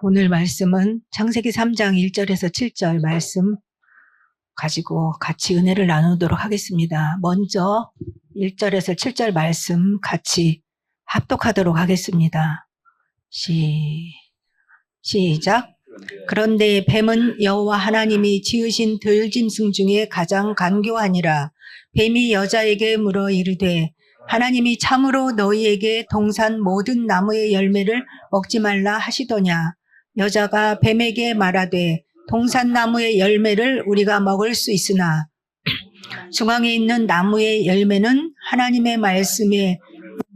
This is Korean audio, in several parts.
오늘 말씀은 창세기 3장 1절에서 7절 말씀 가지고 같이 은혜를 나누도록 하겠습니다. 먼저 1절에서 7절 말씀 같이 합독하도록 하겠습니다. 시작. 그런데 뱀은 여호와 하나님이 지으신 들짐승 중에 가장 간교하니라. 뱀이 여자에게 물어 이르되 하나님이 참으로 너희에게 동산 모든 나무의 열매를 먹지 말라 하시더냐. 여자가 뱀에게 말하되 동산 나무의 열매를 우리가 먹을 수 있으나 중앙에 있는 나무의 열매는 하나님의 말씀에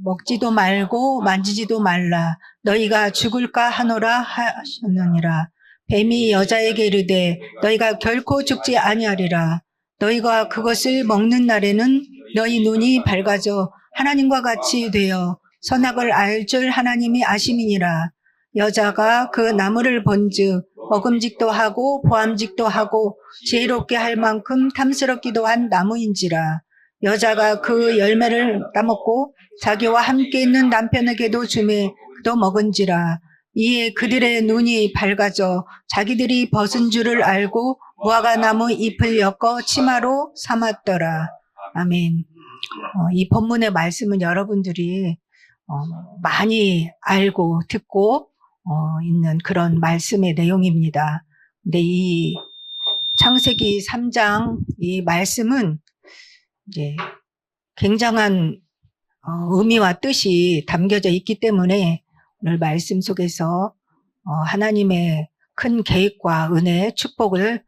먹지도 말고 만지지도 말라. 너희가 죽을까 하노라 하셨느니라. 뱀이 여자에게 이르되 너희가 결코 죽지 아니하리라. 너희가 그것을 먹는 날에는 너희 눈이 밝아져 하나님과 같이 되어 선악을 알 줄 하나님이 아심이니라. 여자가 그 나무를 본즉 먹음직도 하고 보암직도 하고 지혜롭게 할 만큼 탐스럽기도 한 나무인지라. 여자가 그 열매를 따먹고 자기와 함께 있는 남편에게도 주매 그도 먹은지라. 이에 그들의 눈이 밝아져 자기들이 벗은 줄을 알고 무화과 나무 잎을 엮어 치마로 삼았더라. 아멘. 이 본문의 말씀은 여러분들이 많이 알고 듣고 있는 그런 말씀의 내용입니다. 근데 이 창세기 3장 이 말씀은 이제 굉장한 의미와 뜻이 담겨져 있기 때문에 오늘 말씀 속에서 하나님의 큰 계획과 은혜, 축복을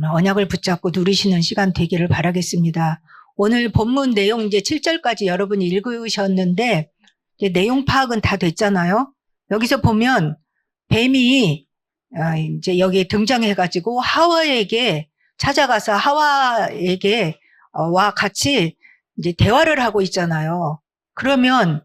언약을 붙잡고 누리시는 시간 되기를 바라겠습니다. 오늘 본문 내용 이제 7절까지 여러분이 읽으셨는데 이제 내용 파악은 다 됐잖아요. 여기서 보면 뱀이 이제 여기에 등장해가지고 하와에게 찾아가서 하와에게 와 같이 이제 대화를 하고 있잖아요. 그러면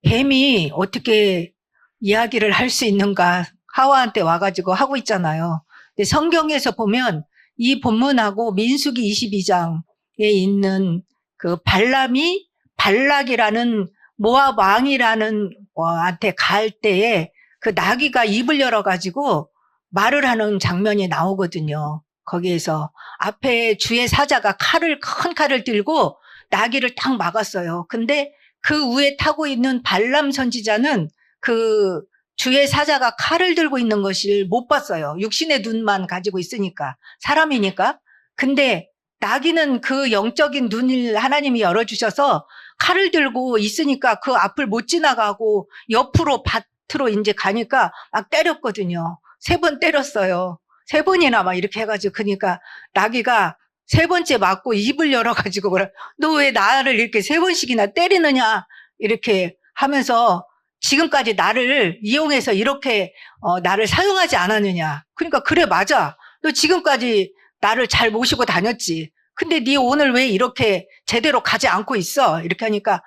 뱀이 어떻게 이야기를 할 수 있는가? 하와한테 와가지고 하고 있잖아요. 근데 성경에서 보면 이 본문하고 민수기 22장에 있는 그 발람이 발락이라는 모압 왕이라는 한테 갈 때에 그 나귀가 입을 열어가지고 말을 하는 장면이 나오거든요. 거기에서 앞에 주의 사자가 큰 칼을 들고 나귀를 딱 막았어요. 근데 그 위에 타고 있는 발람 선지자는 그 주의 사자가 칼을 들고 있는 것을 못 봤어요. 육신의 눈만 가지고 있으니까, 사람이니까. 근데 나귀는 그 영적인 눈을 하나님이 열어주셔서 칼을 들고 있으니까 그 앞을 못 지나가고 옆으로 밭으로 이제 가니까 막 때렸거든요. 3번 때렸어요. 3번이나 막 이렇게 해가지고. 그러니까 나귀가 3번째 맞고 입을 열어가지고 그래. 너 왜 나를 이렇게 3번씩이나 때리느냐 이렇게 하면서 지금까지 나를 이용해서 이렇게 나를 사용하지 않았느냐. 그러니까 그래 맞아. 너 지금까지 나를 잘 모시고 다녔지. 근데 네 오늘 왜 이렇게 제대로 가지 않고 있어? 이렇게 하니까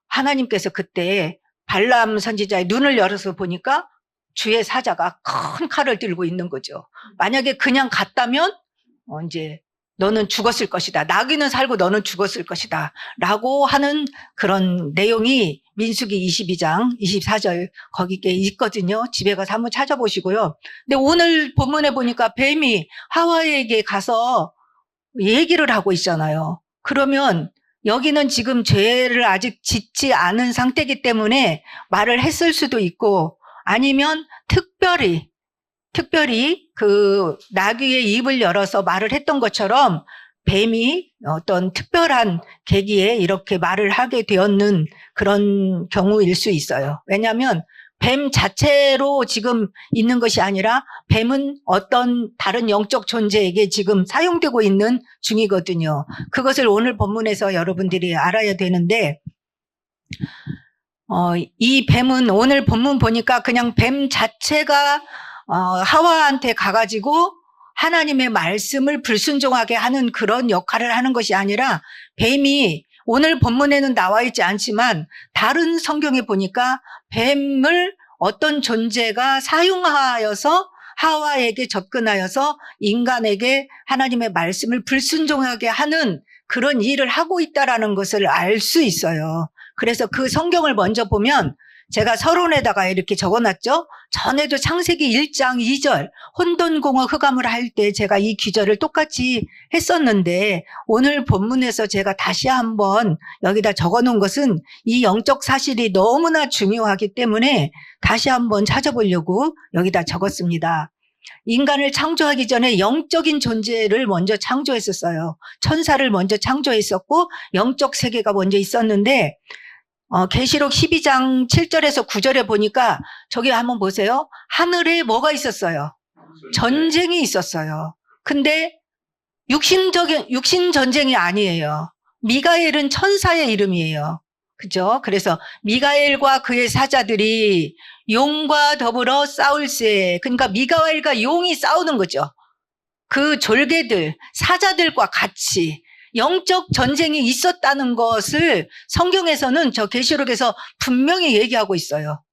하나님께서 그때 발람 선지자의 눈을 열어서 보니까 주의 사자가 큰 칼을 들고 있는 거죠. 만약에 그냥 갔다면 이제 너는 죽었을 것이다. 나귀는 살고 너는 죽었을 것이다. 라고 하는 그런 내용이 민수기 22장 24절 거기에 있거든요. 집에 가서 한번 찾아보시고요. 근데 오늘 본문에 보니까 뱀이 하와에게 가서 얘기를 하고 있잖아요. 그러면 여기는 지금 죄를 아직 짓지 않은 상태이기 때문에 말을 했을 수도 있고 아니면 특별히 그 나귀의 입을 열어서 말을 했던 것처럼 뱀이 어떤 특별한 계기에 이렇게 말을 하게 되었는 그런 경우일 수 있어요. 왜냐하면 뱀 자체로 지금 있는 것이 아니라 뱀은 어떤 다른 영적 존재에게 지금 사용되고 있는 중이거든요. 그것을 오늘 본문에서 여러분들이 알아야 되는데 이 뱀은 오늘 본문 보니까 그냥 뱀 자체가 하와한테 가가지고 하나님의 말씀을 불순종하게 하는 그런 역할을 하는 것이 아니라 뱀이 오늘 본문에는 나와 있지 않지만 다른 성경에 보니까 뱀을 어떤 존재가 사용하여서 하와에게 접근하여서 인간에게 하나님의 말씀을 불순종하게 하는 그런 일을 하고 있다라는 것을 알 수 있어요. 그래서 그 성경을 먼저 보면 제가 서론에다가 이렇게 적어놨죠. 전에도 창세기 1장 2절 혼돈공허 흑암을 할 때 제가 이 기절을 똑같이 했었는데 오늘 본문에서 제가 다시 한번 여기다 적어놓은 것은 이 영적 사실이 너무나 중요하기 때문에 다시 한번 찾아보려고 여기다 적었습니다. 인간을 창조하기 전에 영적인 존재를 먼저 창조했었어요. 천사를 먼저 창조했었고 영적 세계가 먼저 있었는데 계시록 12장 7절에서 9절에 보니까 저기 한번 보세요. 하늘에 뭐가 있었어요? 전쟁이 있었어요. 근데 육신 전쟁이 아니에요. 미가엘은 천사의 이름이에요. 그죠? 그래서 미가엘과 그의 사자들이 용과 더불어 싸울세. 그러니까 미가엘과 용이 싸우는 거죠. 그 졸개들, 사자들과 같이 영적 전쟁이 있었다는 것을 성경에서는 저 계시록에서 분명히 얘기하고 있어요.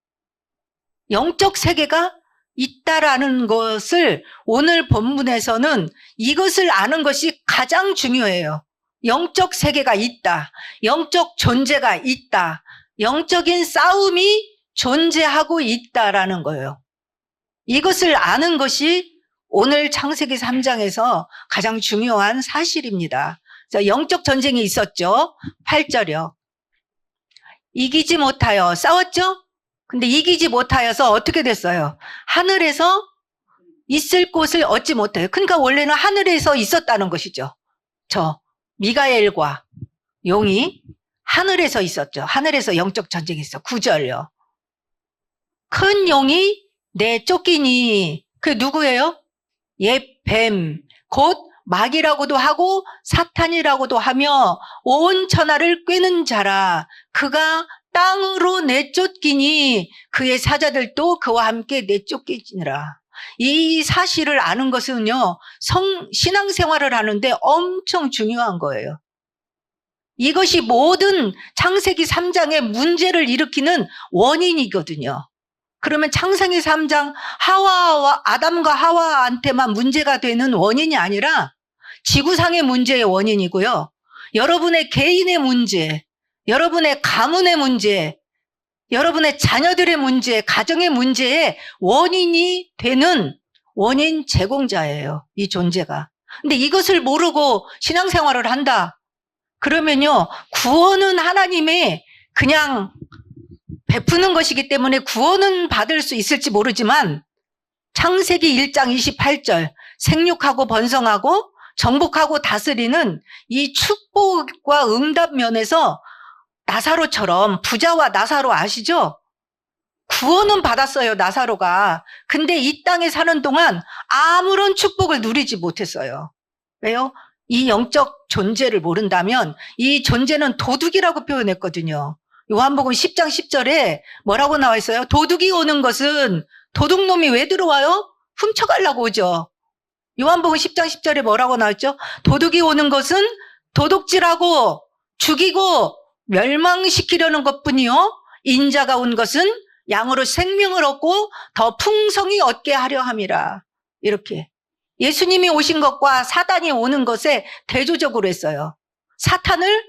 영적 세계가 있다라는 것을 오늘 본문에서는 이것을 아는 것이 가장 중요해요. 영적 세계가 있다. 영적 존재가 있다. 영적인 싸움이 존재하고 있다라는 거예요. 이것을 아는 것이 오늘 창세기 3장에서 가장 중요한 사실입니다. 영적 전쟁이 있었죠. 8절이요. 이기지 못하여 싸웠죠. 근데 이기지 못하여서 어떻게 됐어요? 하늘에서 있을 곳을 얻지 못해요. 그러니까 원래는 하늘에서 있었다는 것이죠. 저 미가엘과 용이 하늘에서 있었죠. 하늘에서 영적 전쟁이 있어. 9절요. 큰 용이 내쫓기니 그게 누구예요? 옛 뱀, 곧 마귀라고도 하고 사탄이라고도 하며 온 천하를 꿰는 자라. 그가 땅으로 내쫓기니 그의 사자들도 그와 함께 내쫓기니라. 이 사실을 아는 것은요, 신앙생활을 하는데 엄청 중요한 거예요. 이것이 모든 창세기 3장의 문제를 일으키는 원인이거든요. 그러면 창세기 3장 아담과 하와한테만 문제가 되는 원인이 아니라 지구상의 문제의 원인이고요. 여러분의 개인의 문제, 여러분의 가문의 문제, 여러분의 자녀들의 문제, 가정의 문제의 원인이 되는 원인 제공자예요. 이 존재가. 근데 이것을 모르고 신앙생활을 한다. 그러면요, 구원은 하나님의 그냥 베푸는 것이기 때문에 구원은 받을 수 있을지 모르지만 창세기 1장 28절 생육하고 번성하고 정복하고 다스리는 이 축복과 응답 면에서 나사로처럼 부자와 나사로 아시죠? 구원은 받았어요, 나사로가. 근데 이 땅에 사는 동안 아무런 축복을 누리지 못했어요. 왜요? 이 영적 존재를 모른다면 이 존재는 도둑이라고 표현했거든요. 요한복음 10장 10절에 뭐라고 나와 있어요? 도둑이 오는 것은 도둑놈이 왜 들어와요? 훔쳐가려고 오죠. 요한복음 10장 10절에 뭐라고 나왔죠? 도둑이 오는 것은 도둑질하고 죽이고 멸망시키려는 것뿐이요. 인자가 온 것은 양으로 생명을 얻고 더 풍성히 얻게 하려 함이라. 이렇게. 예수님이 오신 것과 사단이 오는 것에 대조적으로 했어요. 사탄을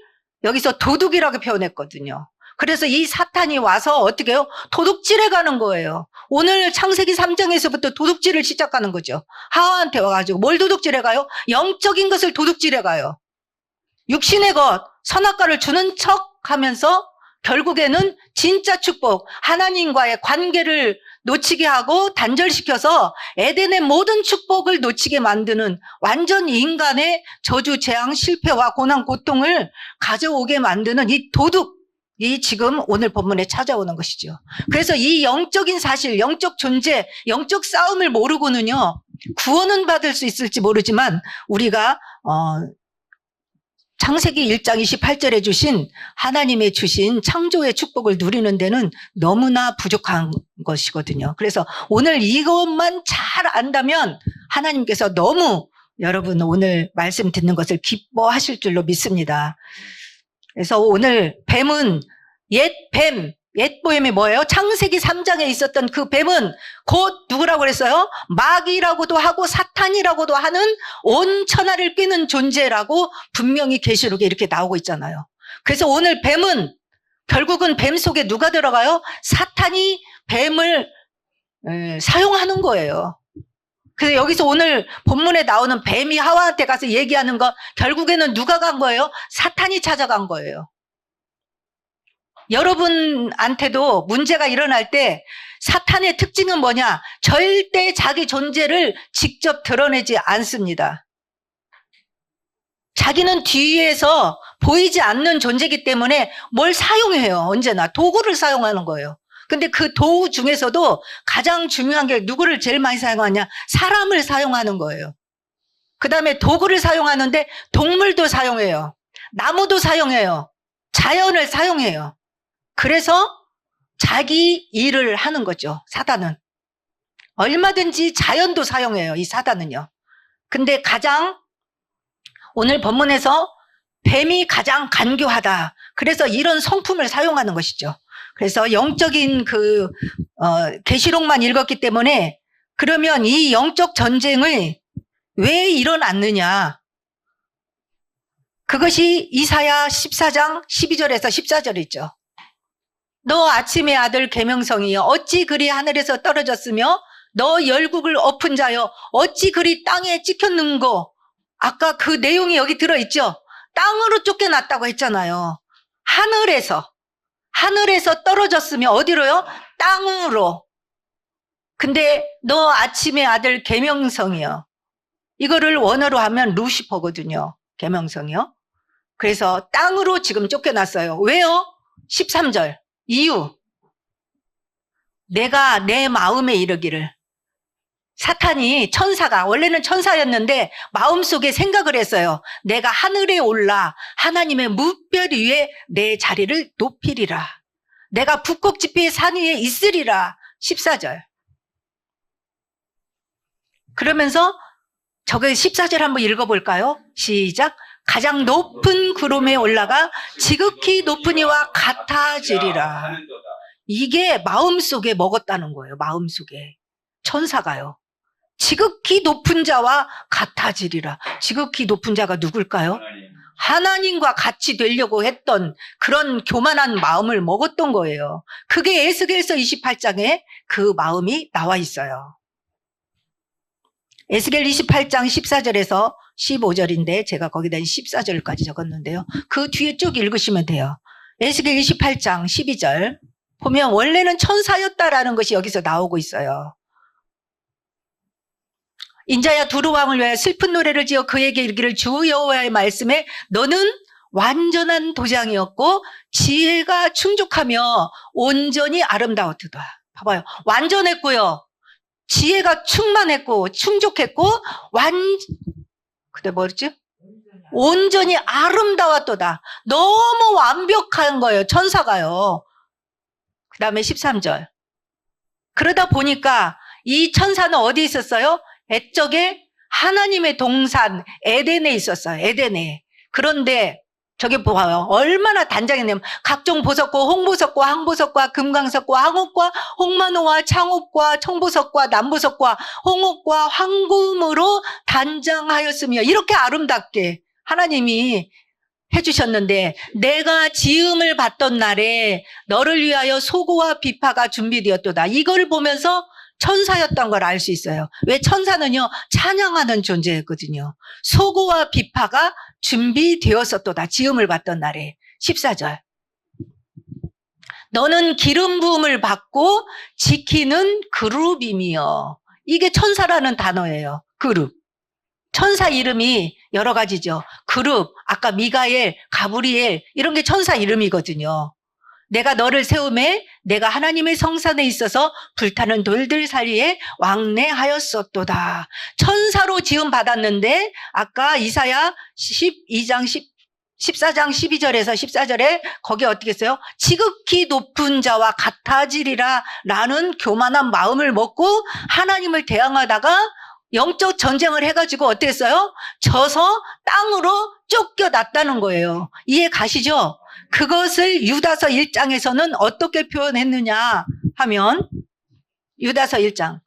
여기서 도둑이라고 표현했거든요. 그래서 이 사탄이 와서 어떻게 해요? 도둑질해 가는 거예요. 오늘 창세기 3장에서부터 도둑질을 시작하는 거죠. 하와한테 와가지고 뭘 도둑질해 가요? 영적인 것을 도둑질해 가요. 육신의 것, 선악과를 주는 척 하면서 결국에는 진짜 축복, 하나님과의 관계를 놓치게 하고 단절시켜서 에덴의 모든 축복을 놓치게 만드는 완전 인간의 저주, 재앙, 실패와 고난, 고통을 가져오게 만드는 이 도둑이 지금 오늘 본문에 찾아오는 것이죠. 그래서 이 영적인 사실, 영적 존재, 영적 싸움을 모르고는요, 구원은 받을 수 있을지 모르지만 우리가 창세기 1장 28절에 주신 하나님의 주신 창조의 축복을 누리는 데는 너무나 부족한 것이거든요. 그래서 오늘 이것만 잘 안다면 하나님께서 너무 여러분 오늘 말씀 듣는 것을 기뻐하실 줄로 믿습니다. 그래서 오늘 뱀은 옛 뱀이 뭐예요? 창세기 3장에 있었던 그 뱀은 곧 누구라고 그랬어요? 마귀라고도 하고 사탄이라고도 하는 온 천하를 꿰는 존재라고 분명히 계시록에 이렇게 나오고 있잖아요. 그래서 오늘 뱀은 결국은 뱀 속에 누가 들어가요? 사탄이 뱀을 사용하는 거예요. 그래서 여기서 오늘 본문에 나오는 뱀이 하와한테 가서 얘기하는 거 결국에는 누가 간 거예요? 사탄이 찾아간 거예요. 여러분한테도 문제가 일어날 때 사탄의 특징은 뭐냐? 절대 자기 존재를 직접 드러내지 않습니다. 자기는 뒤에서 보이지 않는 존재이기 때문에 뭘 사용해요. 언제나 도구를 사용하는 거예요. 근데 그 도구 중에서도 가장 중요한 게 누구를 제일 많이 사용하냐? 사람을 사용하는 거예요. 그 다음에 도구를 사용하는데 동물도 사용해요. 나무도 사용해요. 자연을 사용해요. 그래서 자기 일을 하는 거죠. 사단은. 얼마든지 자연도 사용해요. 이 사단은요. 근데 가장 오늘 본문에서 뱀이 가장 간교하다. 그래서 이런 성품을 사용하는 것이죠. 그래서 영적인 계시록만 읽었기 때문에 그러면 이 영적 전쟁을 왜 일어났느냐? 그것이 이사야 14장 12절에서 14절 있죠. 너 아침의 아들 계명성이여 어찌 그리 하늘에서 떨어졌으며 너 열국을 엎은 자여 어찌 그리 땅에 찍혔는고. 아까 그 내용이 여기 들어있죠. 땅으로 쫓겨났다고 했잖아요. 하늘에서 떨어졌으면 어디로요? 땅으로. 근데 너 아침의 아들 계명성이요. 이거를 원어로 하면 루시퍼거든요. 계명성이요. 그래서 땅으로 지금 쫓겨났어요. 왜요? 13절 이유. 내가 내 마음에 이르기를. 사탄이 천사가 원래는 천사였는데 마음속에 생각을 했어요. 내가 하늘에 올라 하나님의 무별 위에 내 자리를 높이리라. 내가 북극지폐의 산 위에 있으리라. 14절. 그러면서 저기 14절 한번 읽어볼까요? 시작. 가장 높은 구름에 올라가 지극히 높은 이와 같아지리라. 이게 마음속에 먹었다는 거예요. 마음속에. 천사가요. 지극히 높은 자와 같아지리라. 지극히 높은 자가 누굴까요? 하나님과 같이 되려고 했던 그런 교만한 마음을 먹었던 거예요. 그게 에스겔서 28장에 그 마음이 나와 있어요. 에스겔 28장 14절에서 15절인데 제가 거기다 14절까지 적었는데요. 그 뒤에 쭉 읽으시면 돼요. 에스겔 28장 12절 보면 원래는 천사였다라는 것이 여기서 나오고 있어요. 인자야 두루 왕을 위하여 슬픈 노래를 지어 그에게 이르기를 주 여호와의 말씀에 너는 완전한 도장이었고 지혜가 충족하며 온전히 아름다웠도다. 봐봐요. 완전했고요. 지혜가 충만했고 충족했고 근데 뭐였지? 온전히 아름다웠도다. 너무 완벽한 거예요. 천사가요. 그 다음에 13절. 그러다 보니까 이 천사는 어디 있었어요? 옛적에 하나님의 동산 에덴에 있었어요. 에덴에. 그런데 저기 봐요. 얼마나 단장이냐면 각종 보석과 홍보석과 항보석과 금강석과 항옥과 홍만호와 창옥과 청보석과 남보석과 홍옥과 황금으로 단장하였으며 이렇게 아름답게 하나님이 해주셨는데 내가 지음을 받던 날에 너를 위하여 소고와 비파가 준비되었도다. 이걸 보면서 천사였던 걸 알 수 있어요. 왜? 천사는요 찬양하는 존재였거든요. 소고와 비파가 준비되었었도다. 지음을 받던 날에. 14절. 너는 기름 부음을 받고 지키는 그룹이며. 이게 천사라는 단어예요. 그룹. 천사 이름이 여러 가지죠. 그룹, 아까 미가엘, 가브리엘 이런 게 천사 이름이거든요. 내가 너를 세우매 내가 하나님의 성산에 있어서 불타는 돌들 사이에 왕래하였었도다. 천사로 지음 받았는데 아까 이사야 14장 12절에서 14절에 거기 어떻게 했어요? 지극히 높은 자와 같아지리라 라는 교만한 마음을 먹고 하나님을 대항하다가 영적 전쟁을 해가지고 어떻게 했어요? 져서 땅으로 쫓겨났다는 거예요. 이해 가시죠? 그것을 유다서 1장에서는 어떻게 표현했느냐 하면 유다서 1장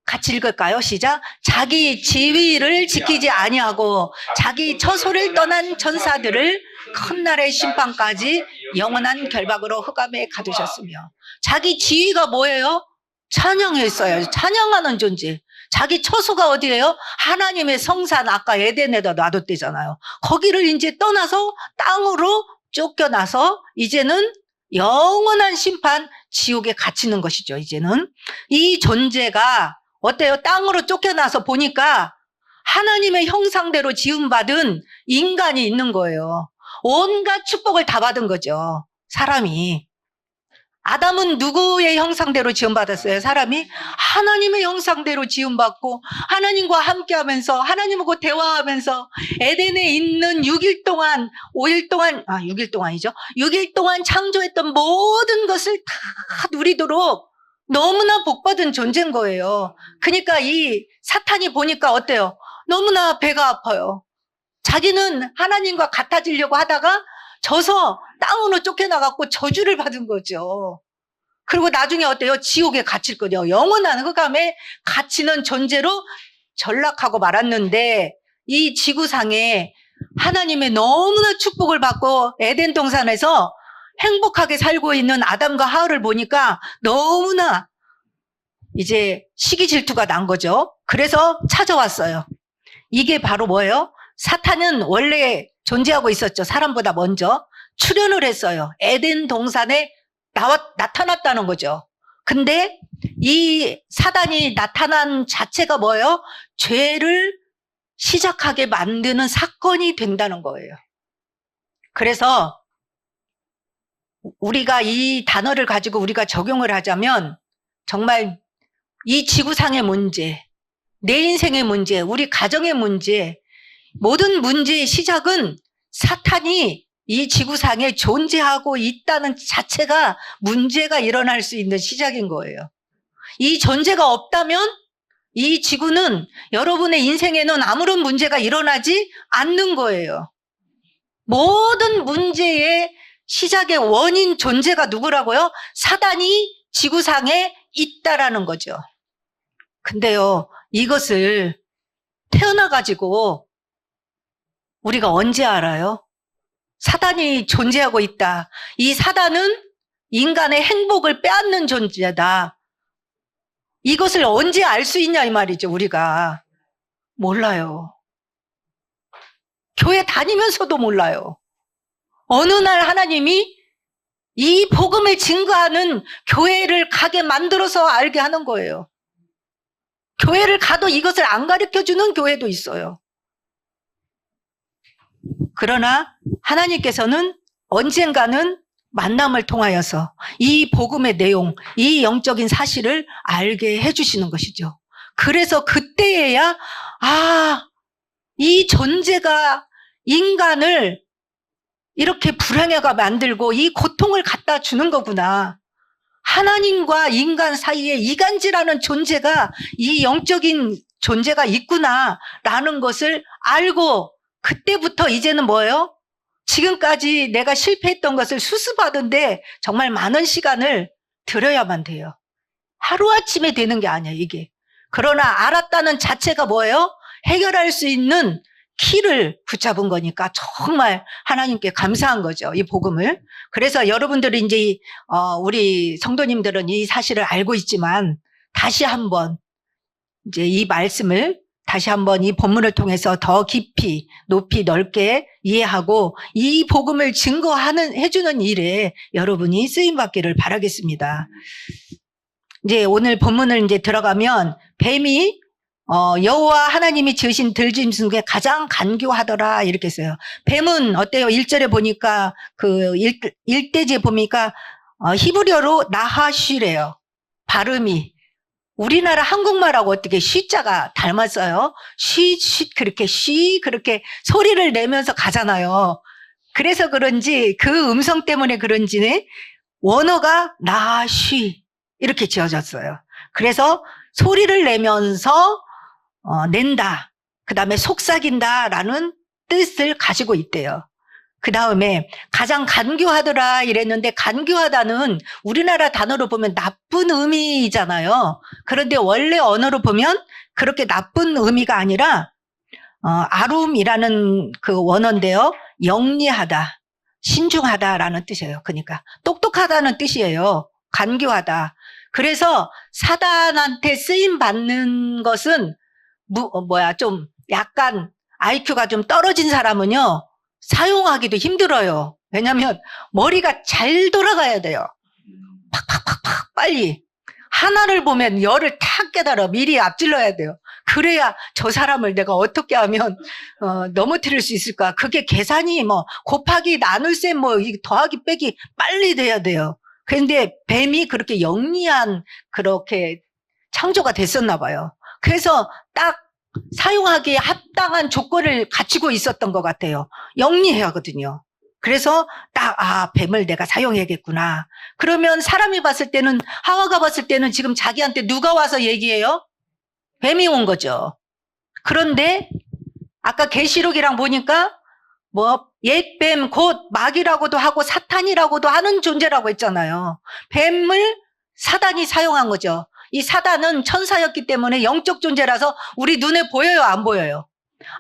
같이 읽을까요? 시작. 자기 지위를 지키지 아니하고 자기 처소를 떠난 천사들을 큰 날의 심판까지 영원한 결박으로 흑암에 가두셨으며. 자기 지위가 뭐예요? 찬양했어요. 찬양하는 존재. 자기 처소가 어디예요? 하나님의 성산, 아까 에덴에다 놔뒀대잖아요. 거기를 이제 떠나서 땅으로 쫓겨나서 이제는 영원한 심판, 지옥에 갇히는 것이죠. 이제는 이 존재가 어때요? 땅으로 쫓겨나서 보니까 하나님의 형상대로 지음받은 인간이 있는 거예요. 온갖 축복을 다 받은 거죠. 사람이. 아담은 누구의 형상대로 지음받았어요? 사람이 하나님의 형상대로 지음받고 하나님과 함께하면서 하나님하고 대화하면서 에덴에 있는 6일 동안 6일 동안이죠. 6일 동안 창조했던 모든 것을 다 누리도록 너무나 복받은 존재인 거예요. 그러니까 이 사탄이 보니까 어때요? 너무나 배가 아파요. 자기는 하나님과 같아지려고 하다가 져서 땅으로 쫓겨나갖고 저주를 받은 거죠. 그리고 나중에 어때요? 지옥에 갇힐 거죠. 영원한 흑암에 갇히는 존재로 전락하고 말았는데 이 지구상에 하나님의 너무나 축복을 받고 에덴 동산에서 행복하게 살고 있는 아담과 하울을 보니까 너무나 이제 시기 질투가 난 거죠. 그래서 찾아왔어요. 이게 바로 뭐예요? 사탄은 원래 존재하고 있었죠. 사람보다 먼저 출현을 했어요. 에덴 동산에 나타났다는 거죠. 근데 이 사단이 나타난 자체가 뭐예요? 죄를 시작하게 만드는 사건이 된다는 거예요. 그래서 우리가 이 단어를 가지고 우리가 적용을 하자면 정말 이 지구상의 문제, 내 인생의 문제, 우리 가정의 문제, 모든 문제의 시작은 사탄이 이 지구상에 존재하고 있다는 자체가 문제가 일어날 수 있는 시작인 거예요. 이 존재가 없다면 이 지구는 여러분의 인생에는 아무런 문제가 일어나지 않는 거예요. 모든 문제의 시작의 원인 존재가 누구라고요? 사단이 지구상에 있다라는 거죠. 근데요, 이것을 태어나가지고 우리가 언제 알아요? 사단이 존재하고 있다. 이 사단은 인간의 행복을 빼앗는 존재다. 이것을 언제 알 수 있냐 이 말이죠. 우리가 몰라요. 교회 다니면서도 몰라요. 어느 날 하나님이 이 복음을 증거하는 교회를 가게 만들어서 알게 하는 거예요. 교회를 가도 이것을 안 가르쳐주는 교회도 있어요. 그러나 하나님께서는 언젠가는 만남을 통하여서 이 복음의 내용, 이 영적인 사실을 알게 해주시는 것이죠. 그래서 그때에야 이 존재가 인간을 이렇게 불행하게 만들고 이 고통을 갖다 주는 거구나. 하나님과 인간 사이에 이간질하는 존재가 이 영적인 존재가 있구나라는 것을 알고 그때부터 이제는 뭐예요? 지금까지 내가 실패했던 것을 수습하던데 정말 많은 시간을 들여야만 돼요. 하루아침에 되는 게 아니에요, 이게. 그러나 알았다는 자체가 뭐예요? 해결할 수 있는 키를 붙잡은 거니까 정말 하나님께 감사한 거죠, 이 복음을. 그래서 여러분들이 이제 우리 성도님들은 이 사실을 알고 있지만 다시 한번 이제 이 말씀을 다시 한번 이 본문을 통해서 더 깊이 높이 넓게 이해하고 이 복음을 해주는 일에 여러분이 쓰임받기를 바라겠습니다. 이제 오늘 본문을 이제 들어가면 뱀이 여호와 하나님이 지으신 들짐승 중에 가장 간교하더라 이렇게 써요. 뱀은 어때요? 1절에 보니까 그 일대지에 보니까 히브리어로 나하쉬래요. 발음이. 우리나라 한국말하고 어떻게 쉬자가 닮았어요? 그렇게 소리를 내면서 가잖아요. 그래서 그런지 그 음성 때문에 그런지 원어가 나쉬 이렇게 지어졌어요. 그래서 소리를 내면서 낸다. 그 다음에 속삭인다라는 뜻을 가지고 있대요. 그 다음에 가장 간교하더라 이랬는데, 간교하다는 우리나라 단어로 보면 나쁜 의미잖아요. 그런데 원래 언어로 보면 그렇게 나쁜 의미가 아니라 아룸이라는 그 원어인데요, 영리하다, 신중하다라는 뜻이에요. 그러니까 똑똑하다는 뜻이에요. 간교하다. 그래서 사단한테 쓰임 받는 것은 좀 약간 IQ가 좀 떨어진 사람은요, 사용하기도 힘들어요. 왜냐하면 머리가 잘 돌아가야 돼요. 팍팍팍팍 빨리. 하나를 보면 열을 탁 깨달아 미리 앞질러야 돼요. 그래야 저 사람을 내가 어떻게 하면 넘어뜨릴 수 있을까. 그게 계산이 곱하기 나눌셈 더하기 빼기 빨리 돼야 돼요. 그런데 뱀이 그렇게 영리한 그렇게 창조가 됐었나 봐요. 그래서 딱 사용하기에 합당한 조건을 갖추고 있었던 것 같아요. 영리하거든요. 그래서 딱 뱀을 내가 사용해야겠구나. 그러면 사람이 봤을 때는, 하와가 봤을 때는 지금 자기한테 누가 와서 얘기해요? 뱀이 온 거죠. 그런데 아까 계시록이랑 보니까 옛뱀 곧 마귀라고도 하고 사탄이라고도 하는 존재라고 했잖아요. 뱀을 사단이 사용한 거죠. 이 사단은 천사였기 때문에 영적 존재라서 우리 눈에 보여요, 안 보여요?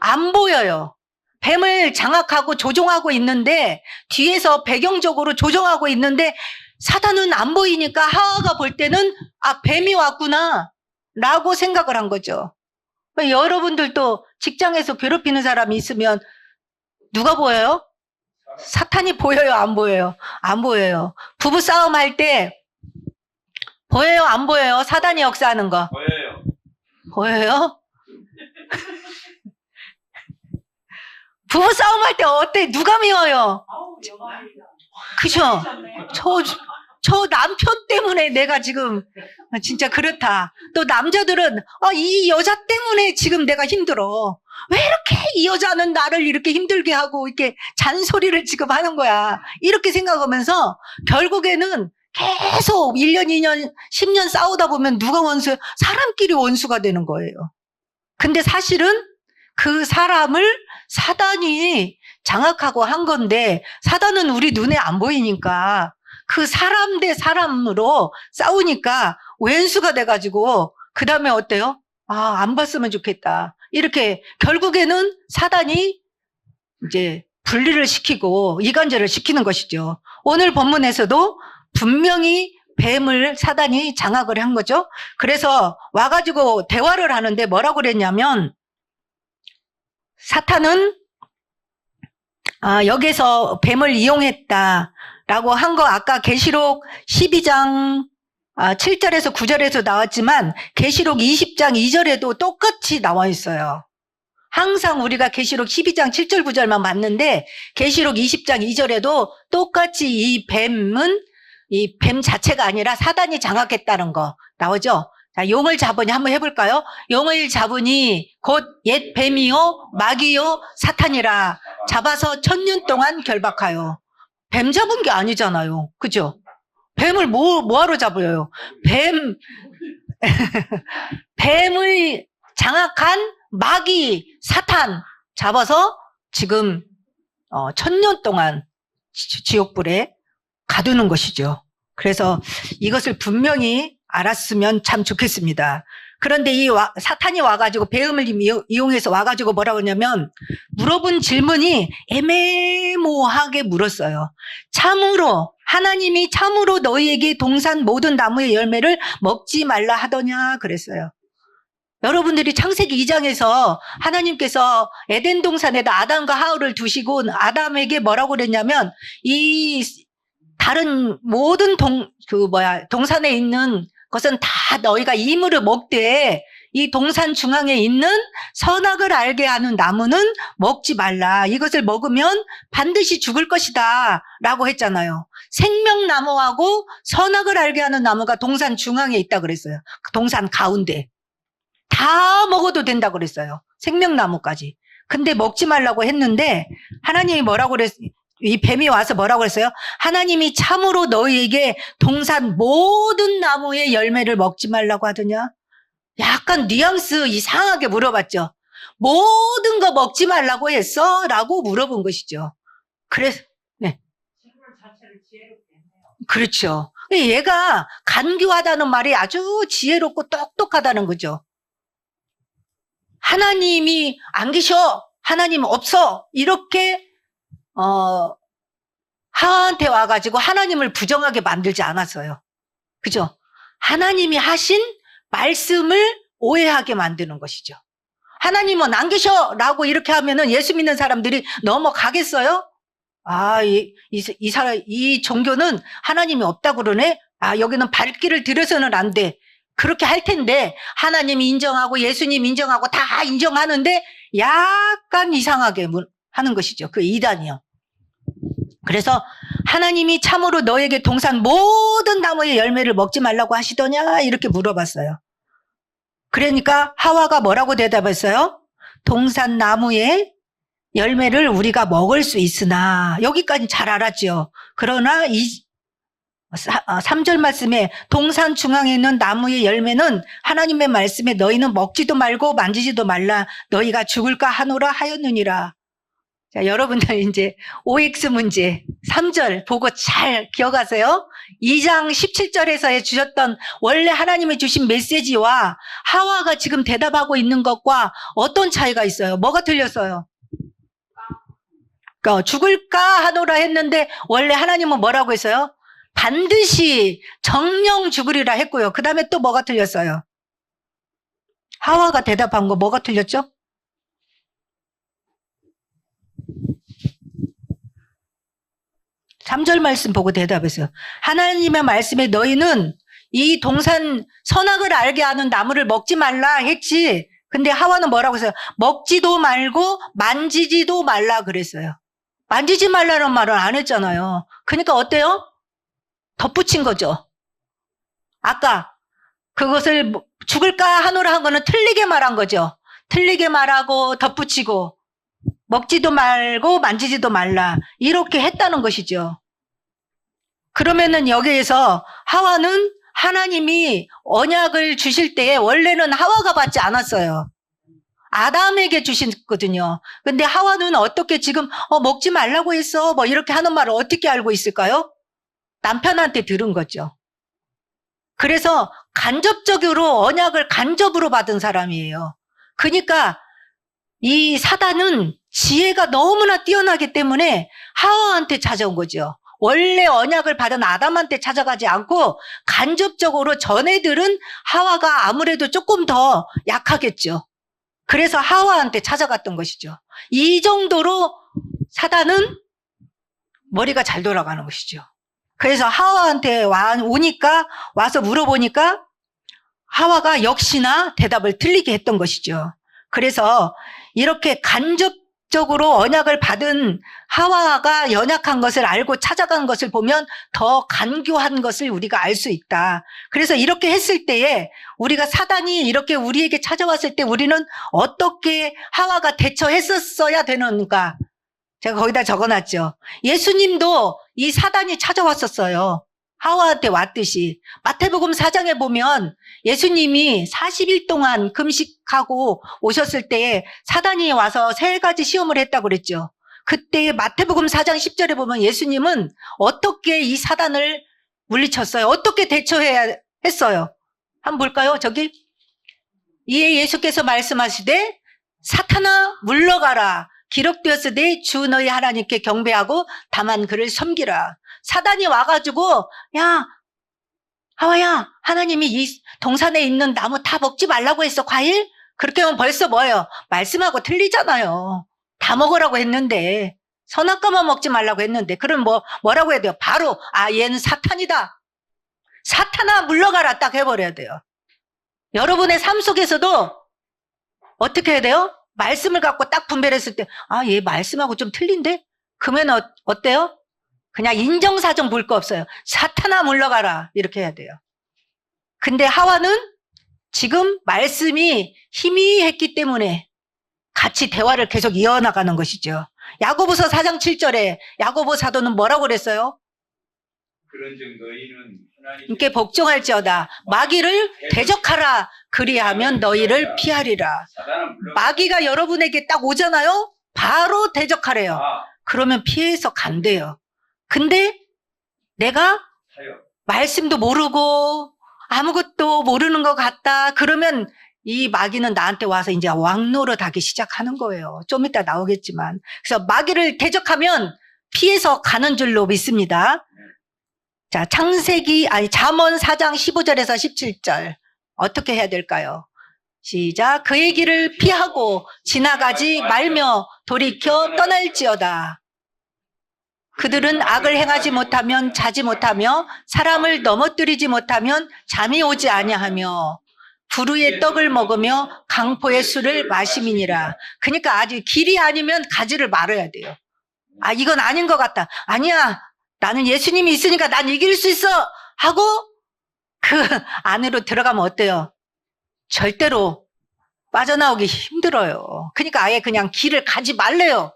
안 보여요. 뱀을 장악하고 조종하고 있는데, 뒤에서 배경적으로 조종하고 있는데, 사단은 안 보이니까 하와가 볼 때는 뱀이 왔구나 라고 생각을 한 거죠. 여러분들도 직장에서 괴롭히는 사람이 있으면 누가 보여요? 사탄이 보여요, 안 보여요? 안 보여요. 부부 싸움 할 때 보여요, 안 보여요? 사단이 역사하는 거. 보여요. 보여요? 부부 싸움 할 때 어때? 누가 미워요? 그죠? 저 남편 때문에 내가 지금 진짜 그렇다. 또 남자들은 이 여자 때문에 지금 내가 힘들어. 왜 이렇게 이 여자는 나를 이렇게 힘들게 하고 이렇게 잔소리를 지금 하는 거야. 이렇게 생각하면서 결국에는 계속 1년, 2년, 10년 싸우다 보면 누가 원수, 사람끼리 원수가 되는 거예요. 근데 사실은 그 사람을 사단이 장악하고 한 건데, 사단은 우리 눈에 안 보이니까 그 사람 대 사람으로 싸우니까 왼수가 돼가지고, 그 다음에 어때요? 안 봤으면 좋겠다. 이렇게 결국에는 사단이 이제 분리를 시키고 이간질을 시키는 것이죠. 오늘 본문에서도 분명히 뱀을 사단이 장악을 한 거죠. 그래서 와가지고 대화를 하는데 뭐라고 그랬냐면, 사탄은 여기서 뱀을 이용했다라고 한 거, 아까 계시록 12장 7절에서 9절에서 나왔지만 계시록 20장 2절에도 똑같이 나와 있어요. 항상 우리가 계시록 12장 7절 9절만 봤는데 계시록 20장 2절에도 똑같이 이 뱀은 이 뱀 자체가 아니라 사단이 장악했다는 거 나오죠. 자, 용을 잡으니 한번 해볼까요? 용을 잡으니 곧 옛 뱀이요 마귀요 사탄이라 잡아서 1000년 동안 결박하여. 뱀 잡은 게 아니잖아요. 그죠? 뱀을 뭐하러 잡아요? 뱀을 장악한 마귀 사탄 잡아서 지금 1000년 동안 지옥불에 가두는 것이죠. 그래서 이것을 분명히 알았으면 참 좋겠습니다. 그런데 이 사탄이 와가지고 뱀을 이용해서 와가지고 뭐라고 하냐면, 물어본 질문이 애매모호하게 물었어요. 참으로 하나님이 참으로 너희에게 동산 모든 나무의 열매를 먹지 말라 하더냐 그랬어요. 여러분들이 창세기 2장에서 하나님께서 에덴 동산에다 아담과 하울을 두시고 아담에게 뭐라고 그랬냐면, 이 다른 모든 동산에 있는 것은 다 너희가 임으로 먹되 이 동산 중앙에 있는 선악을 알게 하는 나무는 먹지 말라. 이것을 먹으면 반드시 죽을 것이다 라고 했잖아요. 생명나무하고 선악을 알게 하는 나무가 동산 중앙에 있다 그랬어요. 그 동산 가운데 다 먹어도 된다 그랬어요. 생명나무까지. 근데 먹지 말라고 했는데 하나님이 뭐라고 그랬어요? 이 뱀이 와서 뭐라고 그랬어요? 하나님이 참으로 너희에게 동산 모든 나무의 열매를 먹지 말라고 하더냐? 약간 뉘앙스 이상하게 물어봤죠. 모든 거 먹지 말라고 했어? 라고 물어본 것이죠. 그래서, 네. 그렇죠. 얘가 간교하다는 말이 아주 지혜롭고 똑똑하다는 거죠. 하나님이 안 계셔. 하나님 없어. 이렇게, 하와한테 와가지고 하나님을 부정하게 만들지 않았어요. 그죠? 하나님이 하신 말씀을 오해하게 만드는 것이죠. 하나님은 안 계셔! 라고 이렇게 하면은 예수 믿는 사람들이 넘어가겠어요? 아, 이 종교는 하나님이 없다고 그러네? 아, 여기는 발길을 들여서는 안 돼. 그렇게 할 텐데, 하나님 인정하고 예수님 인정하고 다 인정하는데, 약간 이상하게 하는 것이죠. 그 이단이요. 그래서 하나님이 참으로 너에게 동산 모든 나무의 열매를 먹지 말라고 하시더냐? 이렇게 물어봤어요. 그러니까 하와가 뭐라고 대답했어요? 동산 나무의 열매를 우리가 먹을 수 있으나, 여기까지 잘 알았죠. 그러나 3절 말씀에 동산 중앙에 있는 나무의 열매는 하나님의 말씀에 너희는 먹지도 말고 만지지도 말라 너희가 죽을까 하노라 하였느니라. 자, 여러분들 이제 OX 문제 3절 보고 잘 기억하세요. 2장 17절에서 주셨던 원래 하나님이 주신 메시지와 하와가 지금 대답하고 있는 것과 어떤 차이가 있어요? 뭐가 틀렸어요? 그러니까 죽을까 하노라 했는데 원래 하나님은 뭐라고 했어요? 반드시 정령 죽으리라 했고요. 그 다음에 또 뭐가 틀렸어요? 하와가 대답한 거 뭐가 틀렸죠? 삼 절 말씀 보고 대답했어요. 하나님의 말씀에 너희는 이 동산 선악을 알게 하는 나무를 먹지 말라 했지. 근데 하와는 뭐라고 했어요? 먹지도 말고 만지지도 말라 그랬어요. 만지지 말라는 말은 안 했잖아요. 그러니까 어때요? 덧붙인 거죠. 아까 그것을 죽을까 하노라 한 거는 틀리게 말한 거죠. 틀리게 말하고 덧붙이고 먹지도 말고 만지지도 말라 이렇게 했다는 것이죠. 그러면은 여기에서 하와는 하나님이 언약을 주실 때에 원래는 하와가 받지 않았어요. 아담에게 주셨거든요. 근데 하와는 어떻게 지금 먹지 말라고 했어 뭐 이렇게 하는 말을 어떻게 알고 있을까요? 남편한테 들은 거죠. 그래서 간접적으로 언약을 간접으로 받은 사람이에요. 그러니까 이 사단은 지혜가 너무나 뛰어나기 때문에 하와한테 찾아온 거죠. 원래 언약을 받은 아담한테 찾아가지 않고 간접적으로 전애들은 하와가 아무래도 조금 더 약하겠죠. 그래서 하와한테 찾아갔던 것이죠. 이 정도로 사단은 머리가 잘 돌아가는 것이죠. 그래서 하와한테 오니까 와서 물어보니까 하와가 역시나 대답을 틀리게 했던 것이죠. 그래서 이렇게 간접적으로 언약을 받은 하와가 연약한 것을 알고 찾아간 것을 보면 더 간교한 것을 우리가 알 수 있다. 그래서 이렇게 했을 때에 우리가 사단이 이렇게 우리에게 찾아왔을 때 우리는 어떻게 하와가 대처했었어야 되는가? 제가 거기다 적어놨죠. 예수님도 이 사단이 찾아왔었어요. 하와한테 왔듯이. 마태복음 4장에 보면 예수님이 40일 동안 금식하고 오셨을 때에 사단이 와서 3가지 시험을 했다고 그랬죠. 그때 마태복음 4장 10절에 보면 예수님은 어떻게 이 사단을 물리쳤어요? 어떻게 대처해야 했어요? 한번 볼까요? 저기. 이에 예수께서 말씀하시되 사탄아 물러가라. 기록되었으되 주 너희 하나님께 경배하고 다만 그를 섬기라. 사단이 와가지고 야 하와야 하나님이 이 동산에 있는 나무 다 먹지 말라고 했어. 과일? 그렇게 하면 벌써 뭐예요? 말씀하고 틀리잖아요. 다 먹으라고 했는데 선악과만 먹지 말라고 했는데 그럼 뭐라고 해야 돼요? 바로 얘는 사탄이다. 사탄아 물러가라 딱 해버려야 돼요. 여러분의 삶 속에서도 어떻게 해야 돼요? 말씀을 갖고 딱 분별했을 때 얘 말씀하고 좀 틀린데? 그러면 어때요? 그냥 인정사정 볼 거 없어요. 사탄아 물러가라 이렇게 해야 돼요. 근데 하와는 지금 말씀이 희미했기 때문에 같이 대화를 계속 이어나가는 것이죠. 야고보서 4장 7절에 야고보 사도는 뭐라고 그랬어요? 그런즉 너희는 하나님께 복종할지어다 마귀를 대적하라 그리하면 너희를 피하리라. 마귀가 여러분에게 딱 오잖아요. 바로 대적하래요. 그러면 피해서 간대요. 근데 내가 타협. 말씀도 모르고 아무것도 모르는 것 같다. 그러면 이 마귀는 나한테 와서 이제 왕노릇 하기 시작하는 거예요. 좀 이따 나오겠지만. 그래서 마귀를 대적하면 피해서 가는 줄로 믿습니다. 자, 잠언 4장 15절에서 17절. 어떻게 해야 될까요? 시작. 그의 길을 피하고 지나가지 말며 돌이켜 떠날지어다. 그들은 악을 행하지 못하면 자지 못하며 사람을 넘어뜨리지 못하면 잠이 오지 아니하며 부르의 떡을 먹으며 강포의 술을 마심이니라. 그러니까 아직 길이 아니면 가지를 말아야 돼요. 아, 이건 아닌 것 같다. 아니야, 나는 예수님이 있으니까 난 이길 수 있어 하고 그 안으로 들어가면 어때요? 절대로 빠져나오기 힘들어요. 그러니까 아예 그냥 길을 가지 말래요.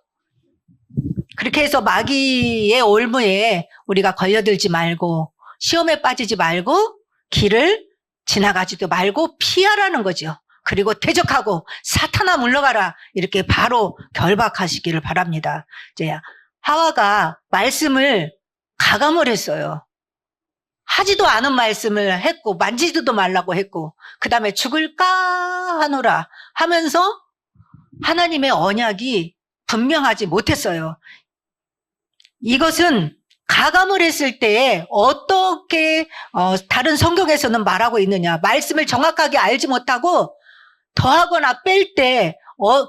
그렇게 해서 마귀의 올무에 우리가 걸려들지 말고 시험에 빠지지 말고 길을 지나가지도 말고 피하라는 거죠. 그리고 대적하고 사탄아 물러가라 이렇게 바로 결박하시기를 바랍니다. 이제 하와가 말씀을 가감을 했어요. 하지도 않은 말씀을 했고 만지지도 말라고 했고 그 다음에 죽을까 하노라 하면서 하나님의 언약이 분명하지 못했어요. 이것은 가감을 했을 때에 어떻게 다른 성경에서는 말하고 있느냐. 말씀을 정확하게 알지 못하고 더하거나 뺄 때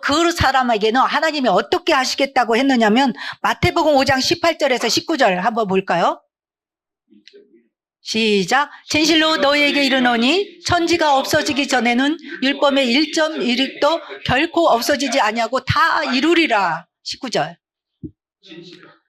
그 사람에게는 하나님이 어떻게 하시겠다고 했느냐면 마태복음 5장 18절에서 19절 한번 볼까요? 시작. 진실로 너희에게 이르노니 천지가 없어지기 전에는 율법의 1.1획도 결코 없어지지 아니하고 다 이루리라. 19절.